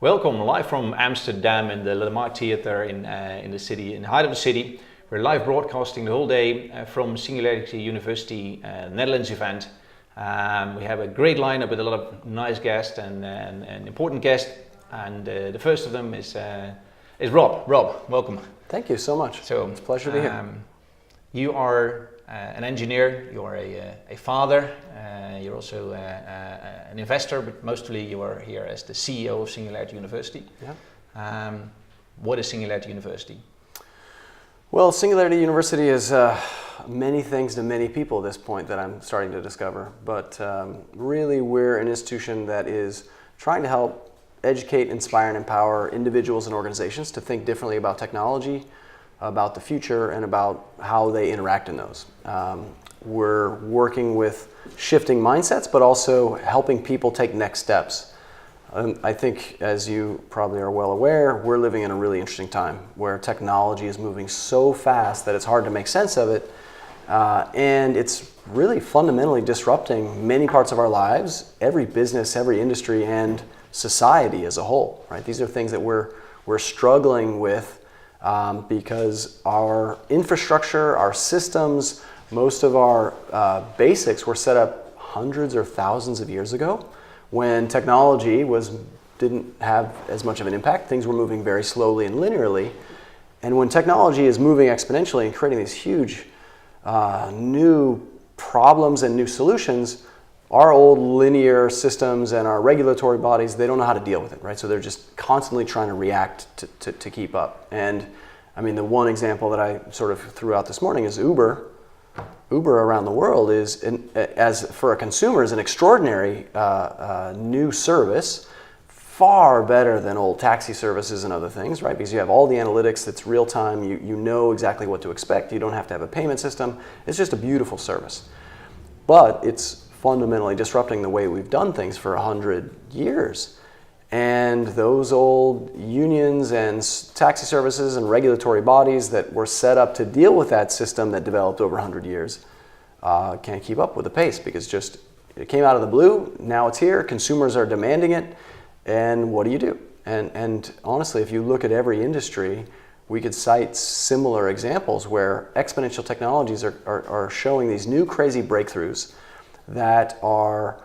Welcome, live from Amsterdam in the Lamar Theater in the city, in the heart of the city. We're live broadcasting the whole day from Singularity University Netherlands event. We have a great lineup with a lot of nice guests and important guests. And the first of them is Rob. Rob, welcome. Thank you so much. So it's a pleasure to be here. You are an engineer. You are a father. You're also an investor, but mostly you are here as the CEO of Singularity University. Yeah. What is Singularity University? Well, Singularity University is many things to many people at this point that I'm starting to discover. But really, we're an institution that is trying to help educate, inspire, and empower individuals and organizations to think differently about technology, about the future, and about how they interact in those. We're working with shifting mindsets, but also helping people take next steps. I think, as you probably are well aware, we're living in a really interesting time where technology is moving so fast that it's hard to make sense of it. And it's really fundamentally disrupting many parts of our lives, every business, every industry, and society as a whole, right? These are things that we're struggling with because our infrastructure, our systems, most of our basics were set up hundreds or thousands of years ago when technology didn't have as much of an impact. Things were moving very slowly and linearly. And when technology is moving exponentially and creating these huge new problems and new solutions, our old linear systems and our regulatory bodies, they don't know how to deal with it, right? So they're just constantly trying to react to keep up. And I mean, the one example that I sort of threw out this morning is Uber. Uber around the world is, as for a consumer, is an extraordinary new service, far better than old taxi services and other things, right? Because you have all the analytics, it's real time, you know exactly what to expect, you don't have to have a payment system. It's just a beautiful service. But it's fundamentally disrupting the way we've done things for 100 years. And those old unions and taxi services and regulatory bodies that were set up to deal with that system that developed over 100 years can't keep up with the pace because just it came out of the blue, now it's here, consumers are demanding it, and what do you do? And honestly, if you look at every industry, we could cite similar examples where exponential technologies are showing these new crazy breakthroughs that are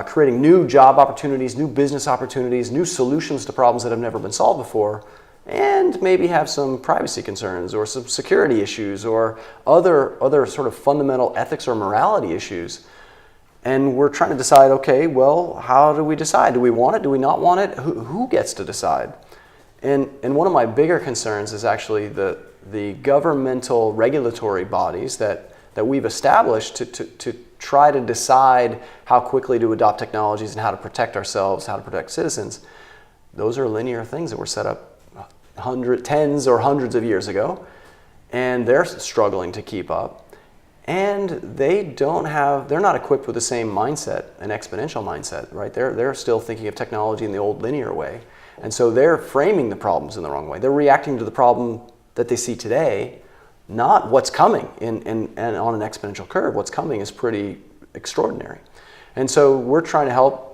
creating new job opportunities, new business opportunities, new solutions to problems that have never been solved before, and maybe have some privacy concerns or some security issues or other sort of fundamental ethics or morality issues. And we're trying to decide, okay, well, how do we decide? Do we want it? Do we not want it? Who gets to decide? And one of my bigger concerns is actually the governmental regulatory bodies that we've established to try to decide how quickly to adopt technologies and how to protect ourselves, how to protect citizens. Those are linear things that were set up tens or hundreds of years ago, and they're struggling to keep up. And they're not equipped with the same mindset, an exponential mindset, right? They're still thinking of technology in the old linear way. And so they're framing the problems in the wrong way. They're reacting to the problem that they see today, not what's coming and on an exponential curve. What's coming is pretty extraordinary. And so we're trying to help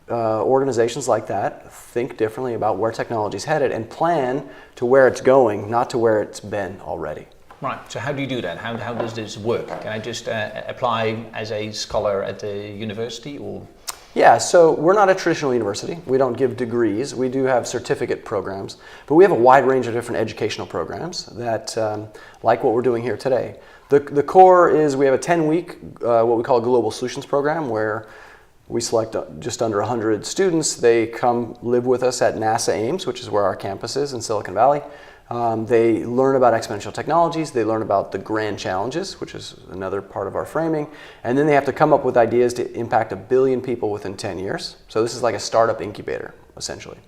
organizations like that think differently about where technology is headed and plan to where it's going, not to where it's been already. Right, so how do you do that? How does this work? Can I just apply as a scholar at the university or? Yeah, so we're not a traditional university. We don't give degrees. We do have certificate programs, but we have a wide range of different educational programs that, like what we're doing here today. The core is we have a 10-week, what we call a Global Solutions program, where we select just under 100 students. They come live with us at NASA Ames, which is where our campus is in Silicon Valley. They learn about exponential technologies, they learn about the grand challenges, which is another part of our framing, and then they have to come up with ideas to impact 1 billion people within 10 years. So this is like a startup incubator, essentially.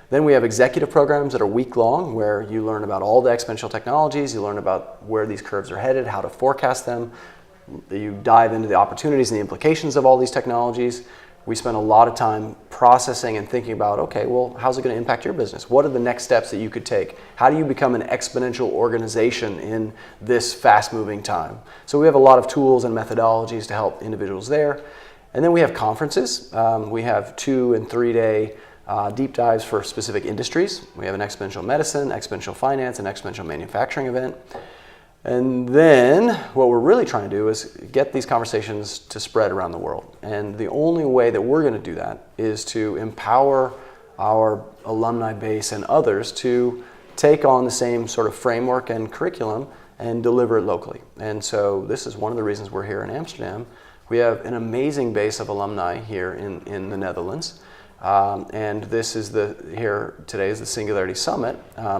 Then we have executive programs that are week-long, where you learn about all the exponential technologies, you learn about where these curves are headed, how to forecast them, you dive into the opportunities and the implications of all these technologies. We spend a lot of time processing and thinking about, okay, well, how's it going to impact your business? What are the next steps that you could take? How do you become an exponential organization in this fast-moving time? So we have a lot of tools and methodologies to help individuals there. And then we have conferences. We have 2- and 3-day deep dives for specific industries. We have an exponential medicine, exponential finance, and exponential manufacturing event. And then what we're really trying to do is get these conversations to spread around the world. And the only way that we're going to do that is to empower our alumni base and others to take on the same sort of framework and curriculum and deliver it locally. And so this is one of the reasons we're here in Amsterdam. We have an amazing base of alumni here in the Netherlands. And this is here today is the Singularity Summit.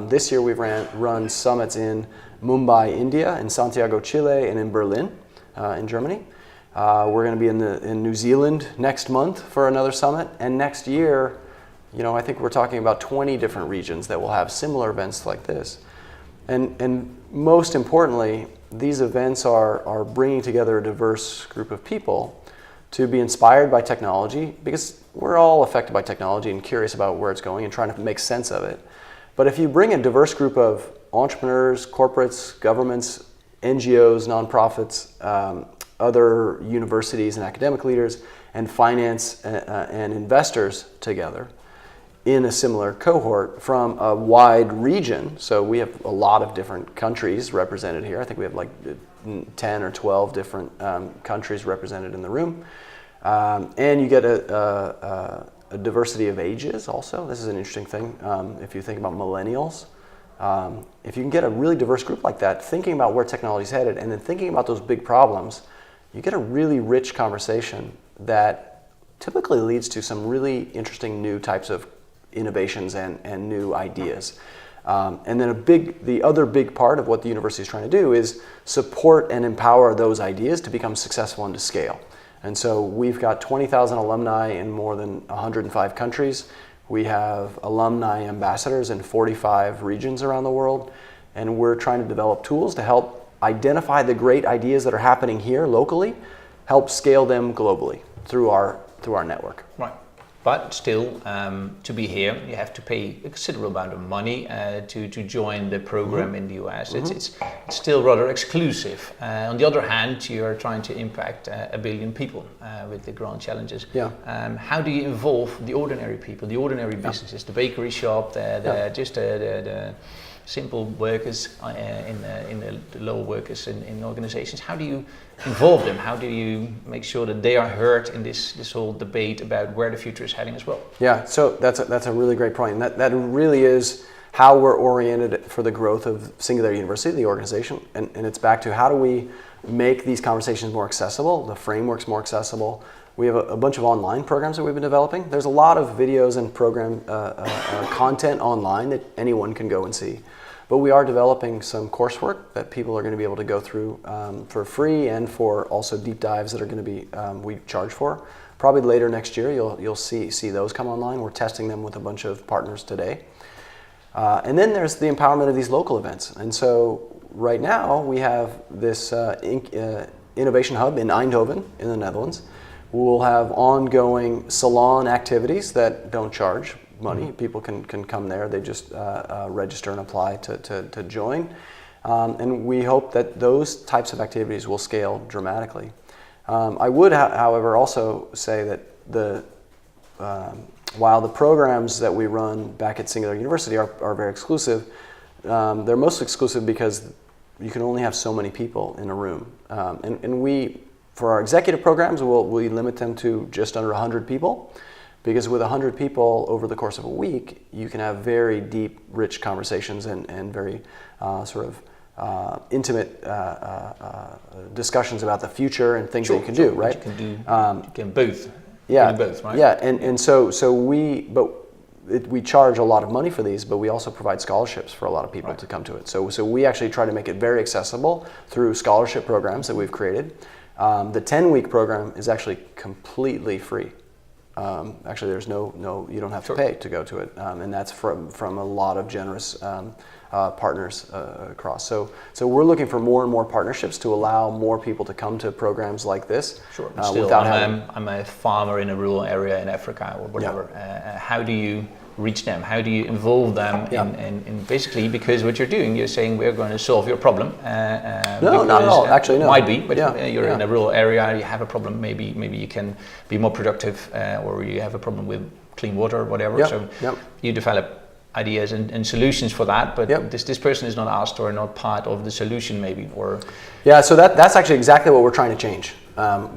This year we've run summits in Mumbai, India, in Santiago, Chile, and in Berlin, in Germany. We're going to be in New Zealand next month for another summit, and next year, I think we're talking about 20 different regions that will have similar events like this. And most importantly, these events are bringing together a diverse group of people to be inspired by technology, because we're all affected by technology and curious about where it's going and trying to make sense of it. But if you bring a diverse group of entrepreneurs, corporates, governments, NGOs, nonprofits, other universities and academic leaders, and finance and investors together in a similar cohort from a wide region, so we have a lot of different countries represented here. I think we have like 10 or 12 different countries represented in the room. And you get a diversity of ages also. This is an interesting thing. If you think about millennials, if you can get a really diverse group like that, thinking about where technology is headed and then thinking about those big problems, you get a really rich conversation that typically leads to some really interesting new types of innovations and new ideas. And then the other big part of what the university is trying to do is support and empower those ideas to become successful and to scale. And so we've got 20,000 alumni in more than 105 countries. We have alumni ambassadors in 45 regions around the world. And we're trying to develop tools to help identify the great ideas that are happening here locally, help scale them globally through our network. Right. But still, to be here, you have to pay a considerable amount of money to join the program in the US. It's still rather exclusive. On the other hand, you are trying to impact 1 billion people with the grand challenges. Yeah. How do you involve the ordinary people, the ordinary businesses, the bakery shop, the simple workers in the lower workers in organizations? How do you involve them? How do you make sure that they are heard in this whole debate about where the future is heading as well? Yeah, so that's a really great point. And that really is how we're oriented for the growth of Singularity University, the organization. And it's back to how do we make these conversations more accessible, the frameworks more accessible. We have a bunch of online programs that we've been developing. There's a lot of videos and program content online that anyone can go and see. But we are developing some coursework that people are going to be able to go through for free, and for also deep dives that are going to be we charge for. Probably later next year, you'll see those come online. We're testing them with a bunch of partners today. And then there's the empowerment of these local events. And so right now we have this innovation hub in Eindhoven in the Netherlands. We'll have ongoing salon activities that don't charge money. People can come there. They just register and apply to join. And we hope that those types of activities will scale dramatically. I would, however, also say that while the programs that we run back at Singularity University are very exclusive, they're most exclusive because you can only have so many people in a room. And we, for our executive programs, we limit them to just under 100 people. Because with 100 people over the course of a week, you can have very deep, rich conversations and very intimate discussions about the future and things that you can do, right? You can both. Yeah, both, right? Yeah, and so we charge a lot of money for these, but we also provide scholarships for a lot of people to come to it. So we actually try to make it very accessible through scholarship programs that we've created. The 10-week program is actually completely free. Actually, there's no you don't have to pay to go to it, and that's from a lot of generous partners across. So we're looking for more and more partnerships to allow more people to come to programs like this. Sure. Still, I'm a farmer in a rural area in Africa or whatever. Yeah. How do you reach them? How do you involve them in basically, because what you're doing, you're saying we're going to solve your problem. No, not at all. Actually, no. Might be, but you're in a rural area, you have a problem, maybe you can be more productive, or you have a problem with clean water or whatever. Yep. So Yep. you develop ideas and solutions for that, but Yep. this person is not asked or not part of the solution maybe, or... Yeah, so that's actually exactly what we're trying to change,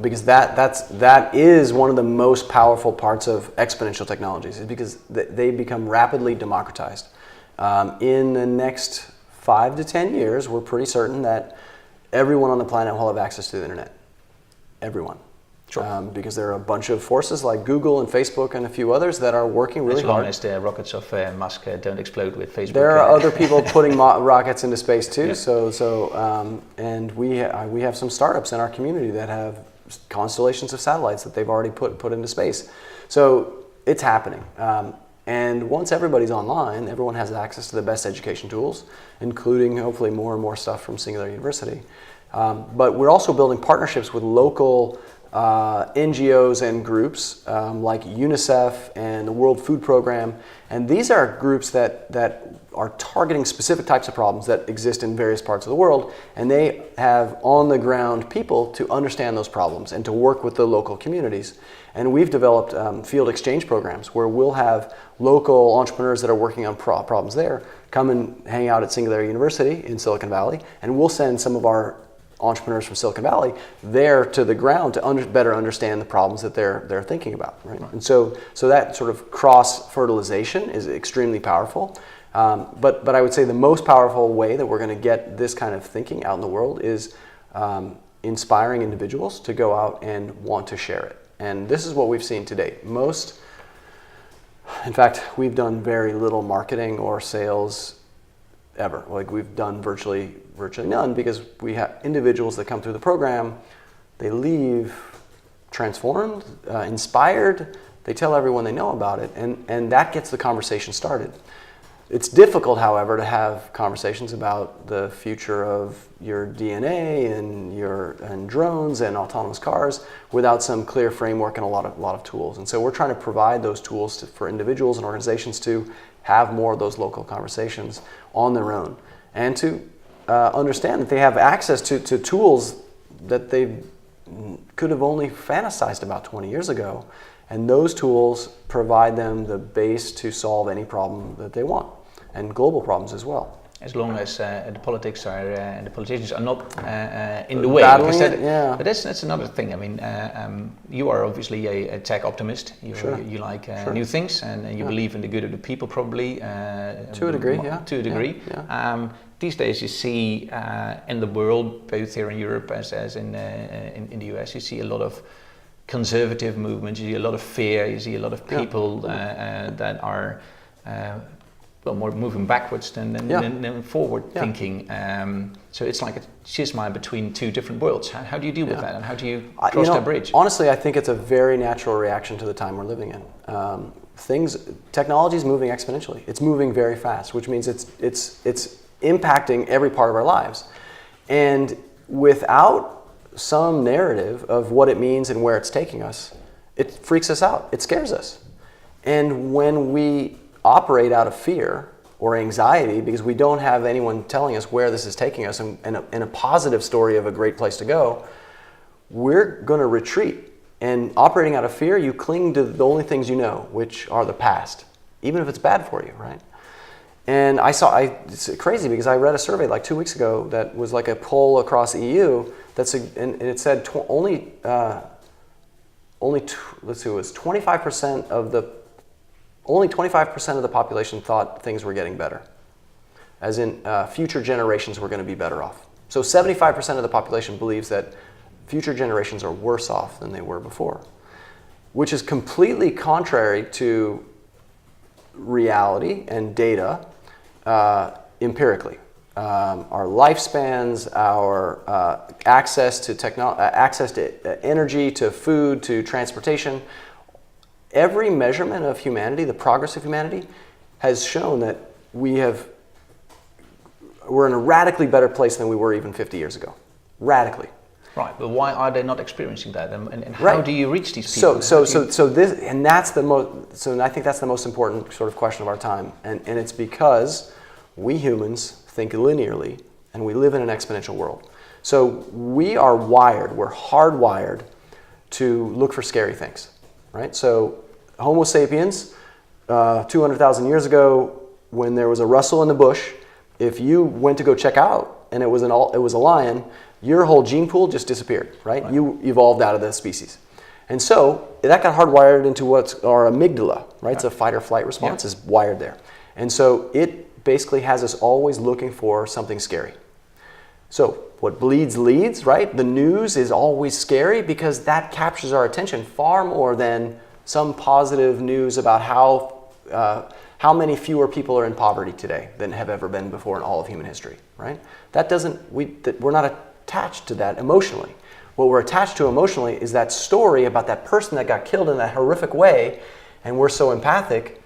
because that is one of the most powerful parts of exponential technologies, is because they become rapidly democratized. In the next 5 to 10 years, we're pretty certain that everyone on the planet will have access to the internet. Everyone. Sure. Because there are a bunch of forces like Google and Facebook and a few others that are working really hard. As long as the rockets of Musk don't explode with Facebook. There are other people putting rockets into space too. Yeah. And we have some startups in our community that have constellations of satellites that they've already put into space. So it's happening. And once everybody's online, everyone has access to the best education tools, including hopefully more and more stuff from Singularity University. But we're also building partnerships with local NGOs and groups like UNICEF and the World Food Program. And these are groups that are targeting specific types of problems that exist in various parts of the world. And they have on-the-ground people to understand those problems and to work with the local communities. And we've developed field exchange programs where we'll have local entrepreneurs that are working on problems there come and hang out at Singularity University in Silicon Valley, and we'll send some of our entrepreneurs from Silicon Valley there to the ground to better understand the problems that they're thinking about, right? And so that sort of cross-fertilization is extremely powerful. But I would say the most powerful way that we're going to get this kind of thinking out in the world is inspiring individuals to go out and want to share it. And this is what we've seen to date. In fact, we've done very little marketing or sales ever. Like, we've done virtually none, because we have individuals that come through the program, they leave transformed, inspired, they tell everyone they know about it, and that gets the conversation started. It's difficult, however, to have conversations about the future of your DNA and drones and autonomous cars without some clear framework and a lot of tools. And so we're trying to provide those tools for individuals and organizations to have more of those local conversations on their own, and to understand that they have access to tools that they could have only fantasized about 20 years ago. And those tools provide them the base to solve any problem that they want, and global problems as well. As long as the politics are and the politicians are not in the way. But that's another thing. I mean, you are obviously a tech optimist. You like new things, and you believe in the good of the people, probably. To a degree, yeah. To a degree. Yeah. These days, you see in the world, both here in Europe as in the US, you see a lot of conservative movements. You see a lot of fear. You see a lot of people that are more moving backwards than forward thinking. So it's like a schisma between two different worlds. How do you deal with that, and how do you cross that bridge? Honestly, I think it's a very natural reaction to the time we're living in. Technology is moving exponentially. It's moving very fast, which means it's impacting every part of our lives. And without some narrative of what it means and where it's taking us, it freaks us out. It scares us. And when we operate out of fear or anxiety because we don't have anyone telling us where this is taking us and a positive story of a great place to go, we're going to retreat. And operating out of fear, you cling to the only things you know, which are the past, even if it's bad for you, right? And it's crazy because I read a survey like 2 weeks ago that was like a poll across the EU and it said only 25% of the population thought things were getting better, as in future generations were going to be better off. So 75% of the population believes that future generations are worse off than they were before, which is completely contrary to reality and data empirically. Our lifespans, our access to energy, to food, to transportation. Every measurement of humanity, the progress of humanity, has shown that we're in a radically better place than we were even 50 years ago. Radically. Right, but why are they not experiencing that? And how do you reach these people? So I think that's the most important sort of question of our time. And it's because we humans think linearly and we live in an exponential world. So we're hardwired to look for scary things. Right? So Homo sapiens, 200,000 years ago, when there was a rustle in the bush, if you went to go check out and it was a lion, your whole gene pool just disappeared, right? You evolved out of the species. And so that got hardwired into what's our amygdala, right? It's a fight or flight response is wired there. And so it basically has us always looking for something scary. So what bleeds leads, right? The news is always scary because that captures our attention far more than some positive news about how many fewer people are in poverty today than have ever been before in all of human history, right? We're not attached to that emotionally. What we're attached to emotionally is that story about that person that got killed in that horrific way, and we're so empathic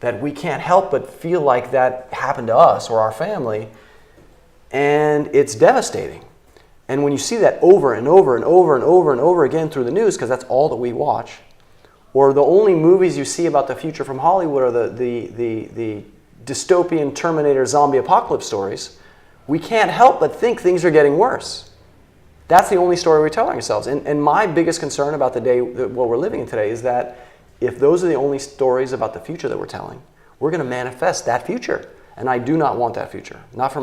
that we can't help but feel like that happened to us or our family, and it's devastating. And when you see that over and over and over and over and over again through the news, because that's all that we watch, or the only movies you see about the future from Hollywood are the dystopian Terminator zombie apocalypse stories, we can't help but think things are getting worse. That's the only story we're telling ourselves. And my biggest concern about the day, what we're living in today, is that if those are the only stories about the future that we're telling, we're going to manifest that future. And I do not want that future, not for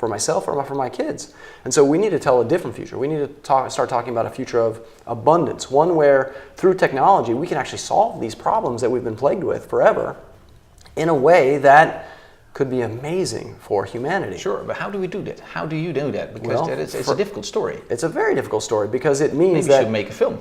myself or for my kids. And so we need to tell a different future. We need to start talking about a future of abundance, one where through technology we can actually solve these problems that we've been plagued with forever in a way that could be amazing for humanity. Sure, but how do we do that? How do you do that? Because it's a difficult story. It's a very difficult story because it means Maybe you should make a film.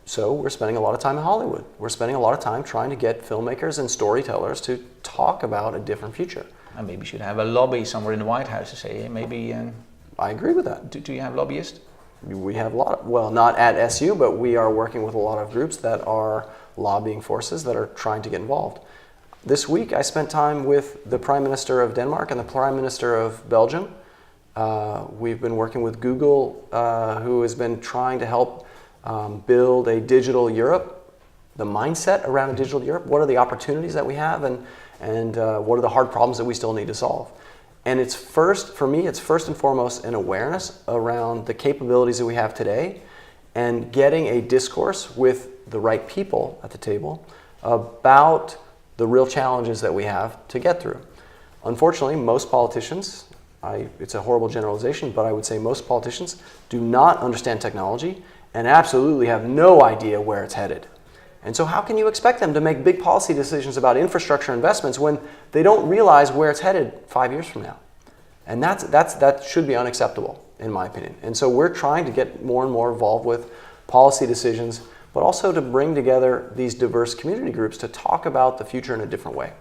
So we're spending a lot of time in Hollywood. We're spending a lot of time trying to get filmmakers and storytellers to talk about a different future. And maybe you should have a lobby somewhere in the White House to say, hey, maybe... I agree with that. Do you have lobbyists? We have a lot. Well, not at SU, but we are working with a lot of groups that are lobbying forces that are trying to get involved. This week, I spent time with the Prime Minister of Denmark and the Prime Minister of Belgium. We've been working with Google, who has been trying to help build a digital Europe, the mindset around a digital Europe. What are the opportunities that we have, and what are the hard problems that we still need to solve? And it's first and foremost an awareness around the capabilities that we have today, and getting a discourse with the right people at the table about the real challenges that we have to get through. Unfortunately, most politicians, it's a horrible generalization, but I would say most politicians do not understand technology and absolutely have no idea where it's headed. And so how can you expect them to make big policy decisions about infrastructure investments when they don't realize where it's headed 5 years from now? And that should be unacceptable, in my opinion. And so we're trying to get more and more involved with policy decisions, but also to bring together these diverse community groups to talk about the future in a different way.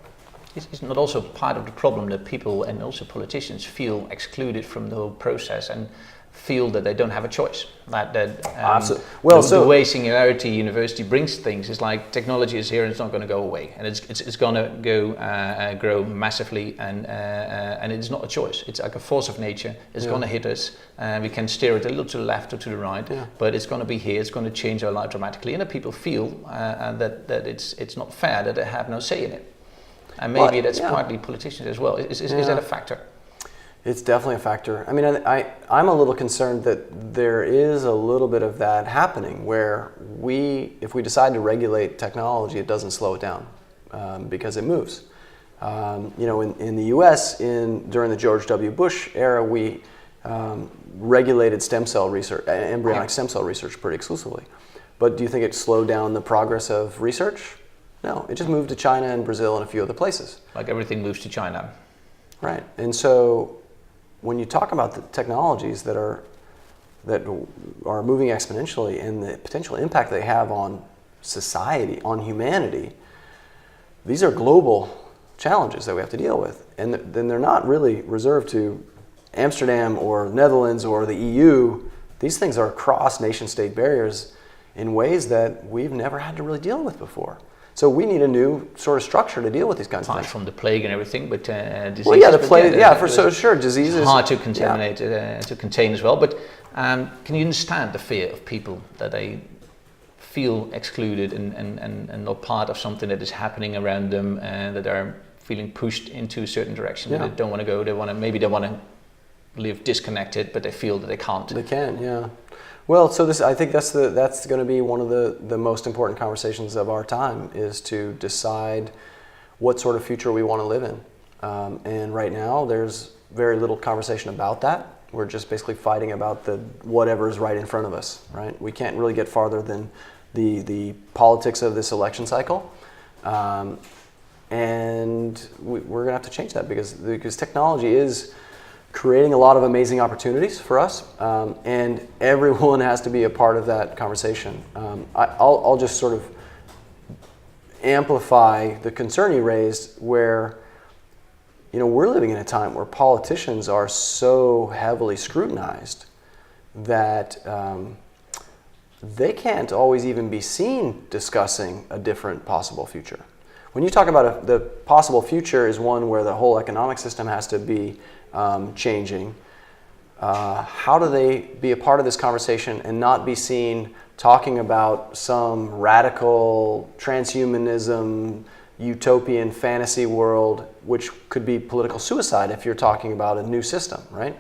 Isn't that also part of the problem that people and also politicians feel excluded from the whole process and feel that they don't have a choice? The way Singularity University brings things is like technology is here and it's not going to go away, and it's going to grow massively, and it's not a choice. It's like a force of nature. It's going to hit us, and we can steer it a little to the left or to the right, but it's going to be here. It's going to change our life dramatically, and the people feel that it's not fair that they have no say in it, and maybe that's partly politicians as well. Is that a factor? It's definitely a factor. I mean, I'm a little concerned that there is a little bit of that happening where if we decide to regulate technology, it doesn't slow it down because it moves. In the U.S., during the George W. Bush era, we regulated stem cell research, embryonic stem cell research pretty exclusively. But do you think it slowed down the progress of research? No, it just moved to China and Brazil and a few other places. Like everything moves to China. Right, and so when you talk about the technologies that are moving exponentially and the potential impact they have on society, on humanity, these are global challenges that we have to deal with. And then they're not really reserved to Amsterdam or Netherlands or the EU. These things are cross nation-state barriers in ways that we've never had to really deal with before. So we need a new sort of structure to deal with these kinds of things. From the plague and everything, but diseases. Well, the plague. Sure, diseases. It's hard to to contain as well. But can you understand the fear of people that they feel excluded and not part of something that is happening around them, and that are feeling pushed into a certain direction that they don't want to go? They want to live disconnected, but they feel that they can't. They can, yeah. Well, so I think that's going to be one of the most important conversations of our time, is to decide what sort of future we want to live in. And right now, there's very little conversation about that. We're just basically fighting about whatever is right in front of us, right? We can't really get farther than the politics of this election cycle. And we're going to have to change that because technology is creating a lot of amazing opportunities for us, and everyone has to be a part of that conversation. I'll just sort of amplify the concern you raised, where we're living in a time where politicians are so heavily scrutinized that they can't always even be seen discussing a different possible future. When you talk about the possible future is one where the whole economic system has to be changing, how do they be a part of this conversation and not be seen talking about some radical transhumanism, utopian fantasy world, which could be political suicide if you're talking about a new system, right?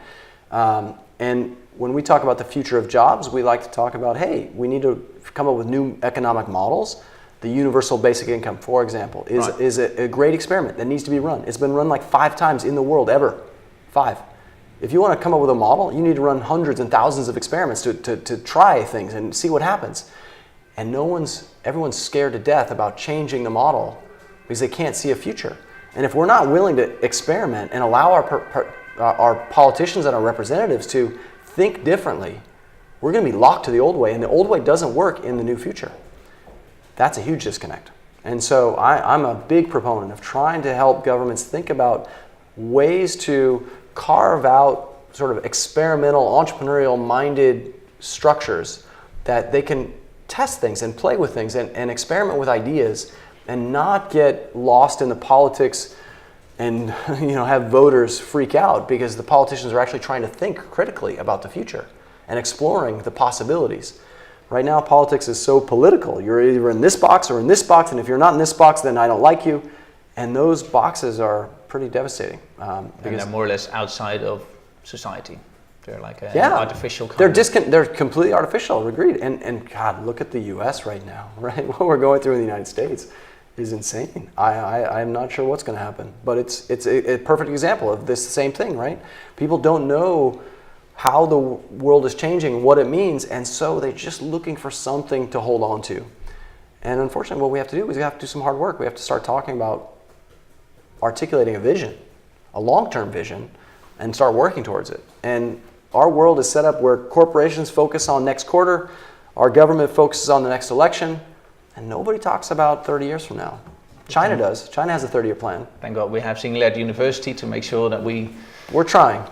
And when we talk about the future of jobs, we like to talk about, hey, we need to come up with new economic models. The universal basic income, for example, is a great experiment that needs to be run. It's been run like 5 times in the world ever. 5. If you want to come up with a model, you need to run hundreds and thousands of experiments to try things and see what happens. And everyone's scared to death about changing the model because they can't see a future. And if we're not willing to experiment and allow our politicians and our representatives to think differently, we're going to be locked to the old way, and the old way doesn't work in the new future. That's a huge disconnect. And so I'm a big proponent of trying to help governments think about ways to carve out sort of experimental, entrepreneurial-minded structures that they can test things and play with things and experiment with ideas and not get lost in the politics and have voters freak out because the politicians are actually trying to think critically about the future and exploring the possibilities. Right now, politics is so political. You're either in this box or in this box, and if you're not in this box, then I don't like you. And those boxes are pretty devastating. And they're more or less outside of society. They're like an artificial kind. They're completely artificial, agreed. And God, look at the U.S. right now, right? What we're going through in the United States is insane. I'm not sure what's going to happen. But it's a perfect example of this same thing, right? People don't know how the world is changing, what it means, and so they're just looking for something to hold on to. And unfortunately, what we have to do is we have to do some hard work. We have to start talking about articulating a vision, a long-term vision, and start working towards it. And our world is set up where corporations focus on next quarter, our government focuses on the next election, and nobody talks about 30 years from now. China does. China has a 30-year plan. Thank God we have Singularity University to make sure that We're trying.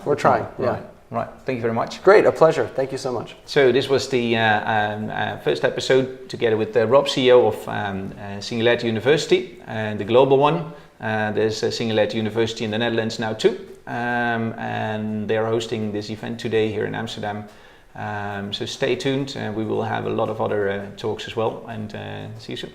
Yeah. Right. Thank you very much. Great. A pleasure. Thank you so much. So this was the first episode together with Rob, CEO of Singularity University, and the global one. There's Singularity University in the Netherlands now too. And they are hosting this event today here in Amsterdam. So stay tuned. We will have a lot of other talks as well. And see you soon.